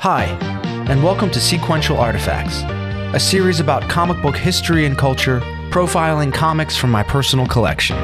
Hi, and welcome to Sequential Artifacts, a series about comic book history and culture, profiling comics from my personal collection.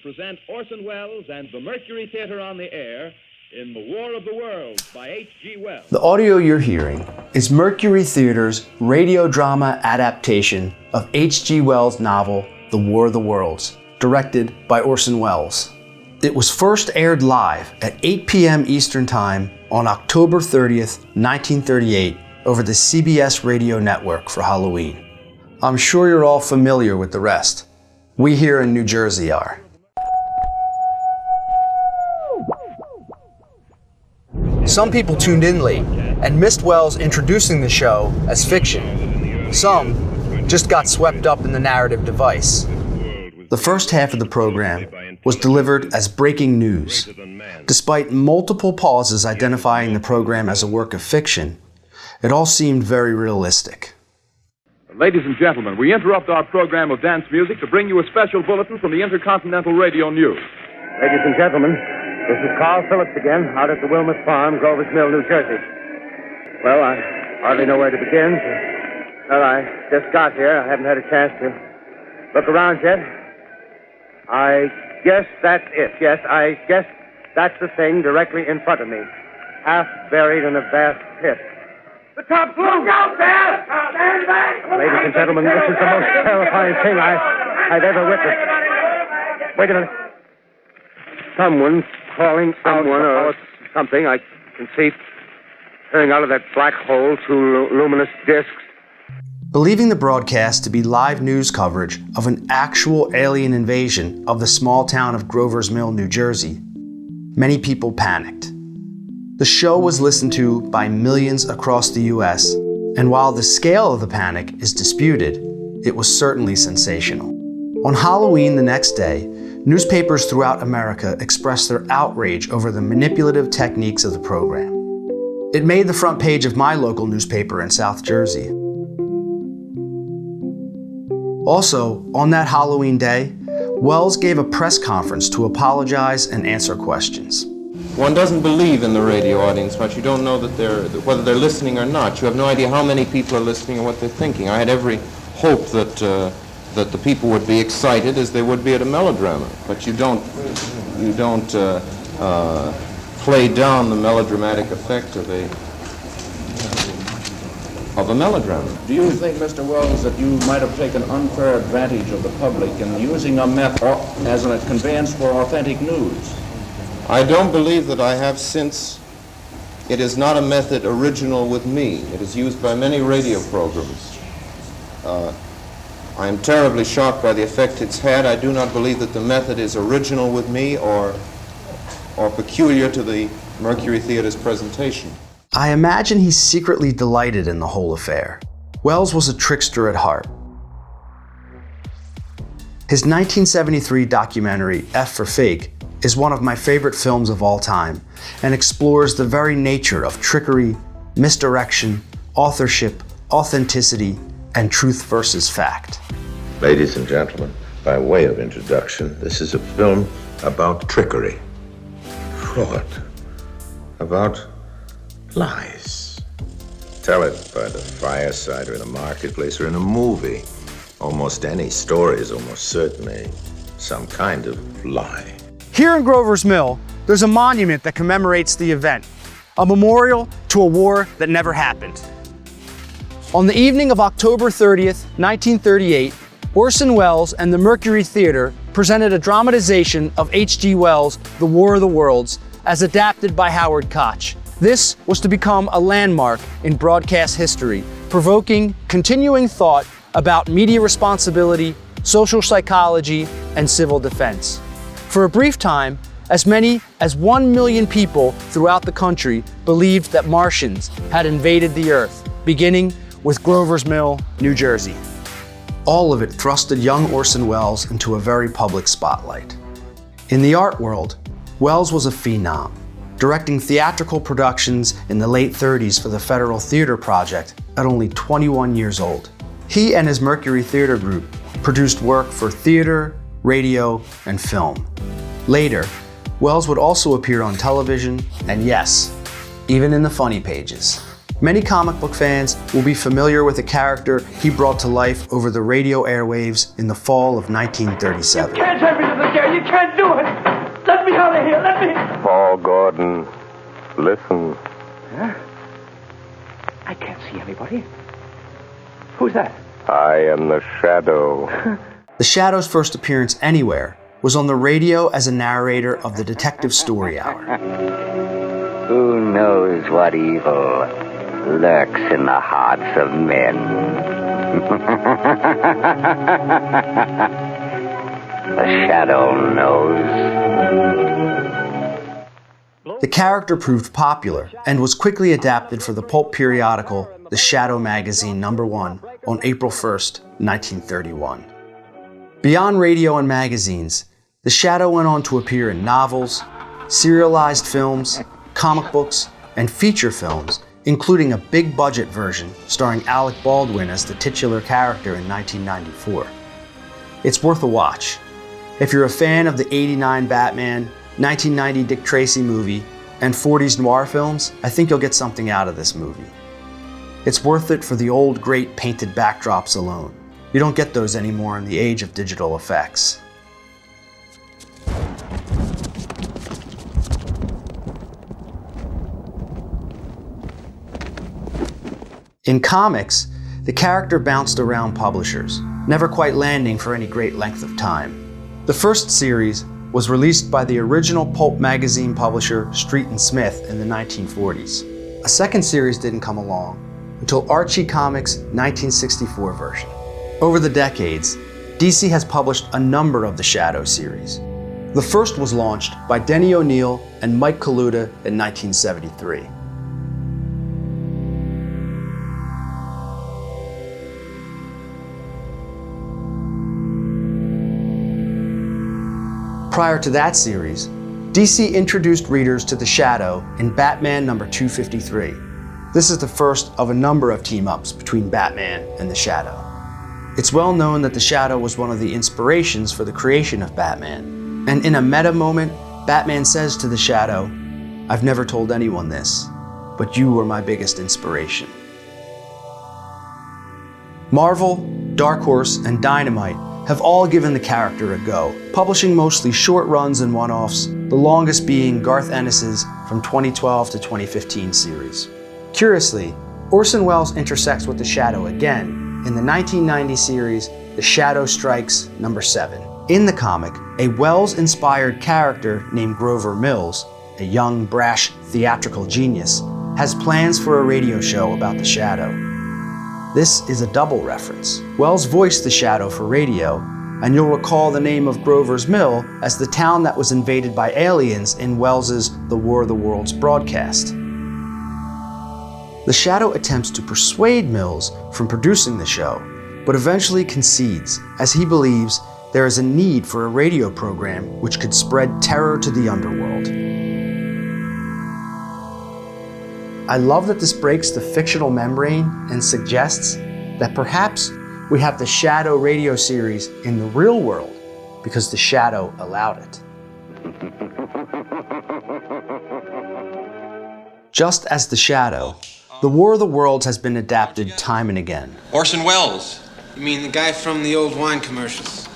Present Orson Welles and the Mercury Theater on the air in The War of the Worlds by H.G. Wells. The audio you're hearing is Mercury Theater's radio drama adaptation of H.G. Wells' novel The War of the Worlds, directed by Orson Welles. It was first aired live at 8 p.m. Eastern Time on October 30th, 1938 over the CBS radio network for Halloween. I'm sure you're all familiar with the rest. We here in New Jersey are. Some people tuned in late and missed Wells introducing the show as fiction. Some just got swept up in the narrative device. The first half of the program was delivered as breaking news. Despite multiple pauses identifying the program as a work of fiction, it all seemed very realistic. Ladies and gentlemen, we interrupt our program of dance music to bring you a special bulletin from the Intercontinental Radio News. Ladies and gentlemen, this is Carl Phillips again, out at the Wilmot Farm, Grover's Mill, New Jersey. Well, I hardly know where to begin. Well, I just got here. I haven't had a chance to look around yet. I guess that's it. Yes, I guess that's the thing directly in front of me, half buried in a vast pit. The top floor! Look out there! Stand back! Ladies and gentlemen, this is the most terrifying thing I've ever witnessed. Wait a minute. Someone's crawling out or something. I can see coming out of that black hole two luminous discs. Believing the broadcast to be live news coverage of an actual alien invasion of the small town of Grover's Mill, New Jersey, many people panicked. The show was listened to by millions across the U.S., and while the scale of the panic is disputed, it was certainly sensational. On Halloween the next day, newspapers throughout America expressed their outrage over the manipulative techniques of the program. It made the front page of my local newspaper in South Jersey. Also, on that Halloween day, Wells gave a press conference to apologize and answer questions. One doesn't believe in the radio audience much. You don't know whether they're listening or not. You have no idea how many people are listening or what they're thinking. I had every hope that the people would be excited as they would be at a melodrama. But you don't play down the melodramatic effect of a melodrama. Do you think, Mr. Wells, that you might have taken unfair advantage of the public in using a method as a conveyance for authentic news? I don't believe that I have, since it is not a method original with me. It is used by many radio programs. I am terribly shocked by the effect it's had. I do not believe that the method is original with me or peculiar to the Mercury Theater's presentation. I imagine he secretly delighted in the whole affair. Wells was a trickster at heart. His 1973 documentary, F for Fake, is one of my favorite films of all time and explores the very nature of trickery, misdirection, authorship, authenticity, and truth versus fact. Ladies and gentlemen, by way of introduction, this is a film about trickery, fraud, about lies. Tell it by the fireside or in a marketplace or in a movie. Almost any story is almost certainly some kind of lie. Here in Grover's Mill, there's a monument that commemorates the event, a memorial to a war that never happened. On the evening of October 30th, 1938, Orson Welles and the Mercury Theater presented a dramatization of H.G. Wells' The War of the Worlds as adapted by Howard Koch. This was to become a landmark in broadcast history, provoking continuing thought about media responsibility, social psychology, and civil defense. For a brief time, as many as 1 million people throughout the country believed that Martians had invaded the Earth, beginning with Grover's Mill, New Jersey. All of it thrusted young Orson Welles into a very public spotlight. In the art world, Welles was a phenom. directing theatrical productions in the late 30s for the Federal Theater Project at only 21 years old. He and his Mercury Theater group produced work for theater, radio, and film. Later, Welles would also appear on television, and yes, even in the funny pages. Many comic book fans will be familiar with a character he brought to life over the radio airwaves in the fall of 1937. You can't have me to the chair. You can't do it. Let me out of here. Let me. Paul Gordon, listen. Huh? I can't see anybody. Who's that? I am the Shadow. The Shadow's first appearance anywhere was on the radio as a narrator of the Detective Story Hour. Who knows what evil lurks in the hearts of men? The Shadow knows. The character proved popular and was quickly adapted for the pulp periodical The Shadow Magazine #1 on April 1st, 1931. Beyond radio and magazines, The Shadow went on to appear in novels, serialized films, comic books, and feature films, including a big-budget version starring Alec Baldwin as the titular character in 1994. It's worth a watch. If you're a fan of the '89 Batman, 1990 Dick Tracy movie, and 40s noir films, I think you'll get something out of this movie. It's worth it for the old great painted backdrops alone. You don't get those anymore in the age of digital effects. In comics, the character bounced around publishers, never quite landing for any great length of time. The first series was released by the original pulp magazine publisher Street and Smith in the 1940s. A second series didn't come along until Archie Comics' 1964 version. Over the decades, DC has published a number of the Shadow series. The first was launched by Denny O'Neil and Mike Kaluta in 1973. Prior to that series, DC introduced readers to the Shadow in Batman #253. This is the first of a number of team-ups between Batman and the Shadow. It's well known that the Shadow was one of the inspirations for the creation of Batman. And in a meta moment, Batman says to the Shadow, "I've never told anyone this, but you were my biggest inspiration." Marvel, Dark Horse, and Dynamite have all given the character a go, publishing mostly short runs and one-offs, the longest being Garth Ennis's from 2012 to 2015 series. Curiously, Orson Welles intersects with the Shadow again in the 1990 series The Shadow Strikes #7. In the comic, a Welles-inspired character named Grover Mills, a young, brash, theatrical genius, has plans for a radio show about the Shadow. This is a double reference. Welles voiced the Shadow for radio, and you'll recall the name of Grover's Mill as the town that was invaded by aliens in Welles's The War of the Worlds broadcast. The Shadow attempts to persuade Mills from producing the show, but eventually concedes, as he believes there is a need for a radio program which could spread terror to the underworld. I love that this breaks the fictional membrane and suggests that perhaps we have the Shadow radio series in the real world because the Shadow allowed it. Just as the Shadow, The War of the Worlds has been adapted time and again. Orson Welles. You mean the guy from the old wine commercials?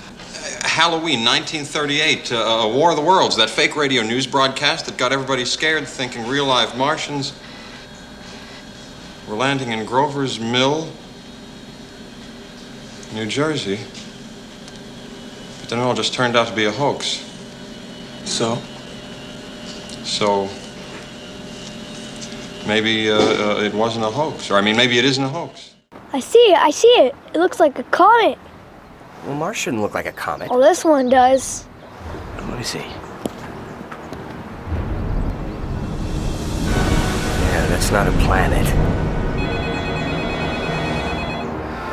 Halloween, 1938, A War of the Worlds, that fake radio news broadcast that got everybody scared, thinking real live Martians were landing in Grover's Mill, New Jersey. But then it all just turned out to be a hoax. So? So, maybe it wasn't a hoax. Or, maybe it isn't a hoax. I see it. It looks like a comet. Well, Mars shouldn't look like a comet. Well, this one does. Let me see. Yeah, that's not a planet.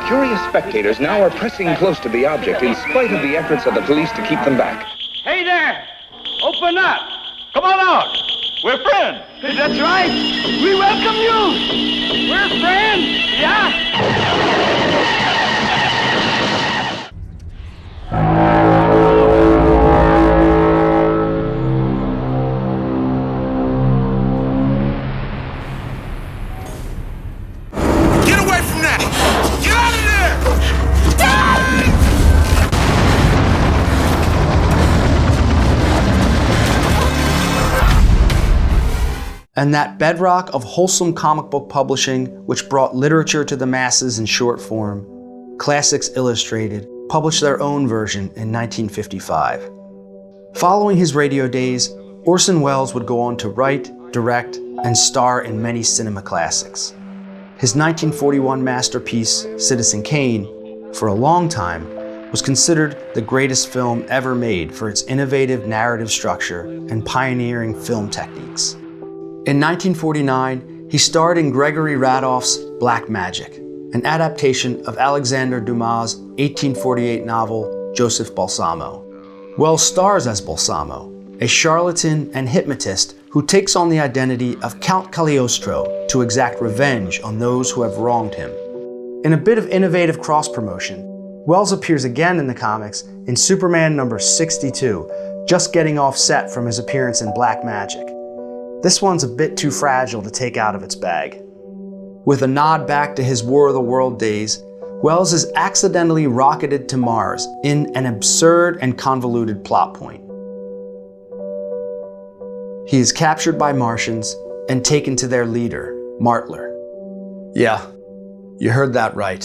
Curious spectators now are pressing close to the object in spite of the efforts of the police to keep them back. Hey there! Open up! Come on out! We're friends. That's right. We welcome you. We're friends. Yeah. Get away from that! Get out of there! And that bedrock of wholesome comic book publishing, which brought literature to the masses in short form, Classics Illustrated published their own version in 1955. Following his radio days, Orson Welles would go on to write, direct, and star in many cinema classics. His 1941 masterpiece, Citizen Kane, for a long time, was considered the greatest film ever made for its innovative narrative structure and pioneering film techniques. In 1949, he starred in Gregory Radoff's Black Magic, an adaptation of Alexander Dumas' 1848 novel Joseph Balsamo. Wells stars as Balsamo, a charlatan and hypnotist who takes on the identity of Count Cagliostro to exact revenge on those who have wronged him. In a bit of innovative cross-promotion, Wells appears again in the comics in Superman number 62, just getting off set from his appearance in Black Magic. This one's a bit too fragile to take out of its bag. With a nod back to his War of the World days, Wells is accidentally rocketed to Mars in an absurd and convoluted plot point. He is captured by Martians and taken to their leader, Martler. Yeah, you heard that right.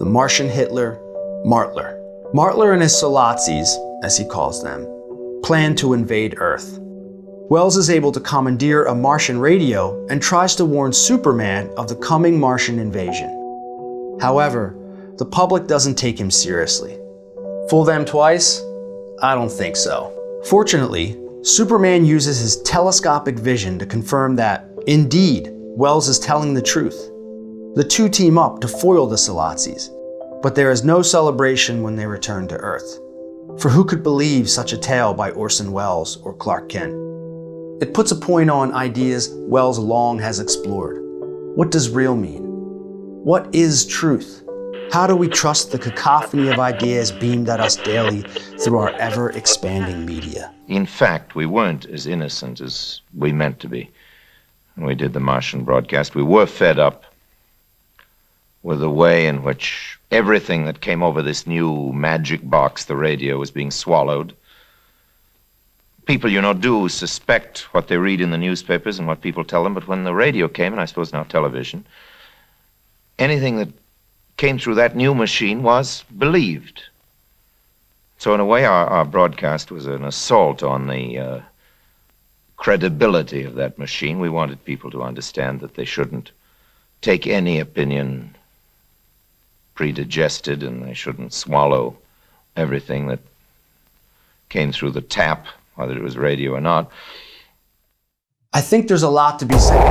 The Martian Hitler, Martler. Martler and his Solazis, as he calls them, plan to invade Earth. Wells is able to commandeer a Martian radio and tries to warn Superman of the coming Martian invasion. However, the public doesn't take him seriously. Fool them twice? I don't think so. Fortunately, Superman uses his telescopic vision to confirm that, indeed, Wells is telling the truth. The two team up to foil the Solazis, but there is no celebration when they return to Earth. For who could believe such a tale by Orson Welles or Clark Kent? It puts a point on ideas Wells long has explored. What does real mean? What is truth? How do we trust the cacophony of ideas beamed at us daily through our ever-expanding media? In fact, we weren't as innocent as we meant to be when we did the Martian broadcast. We were fed up with the way in which everything that came over this new magic box, the radio, was being swallowed. People, do suspect what they read in the newspapers and what people tell them, but when the radio came, and I suppose now television, anything that came through that new machine was believed. So in a way, our broadcast was an assault on the credibility of that machine. We wanted people to understand that they shouldn't take any opinion predigested, and they shouldn't swallow everything that came through the tap, whether it was radio or not. I think there's a lot to be said.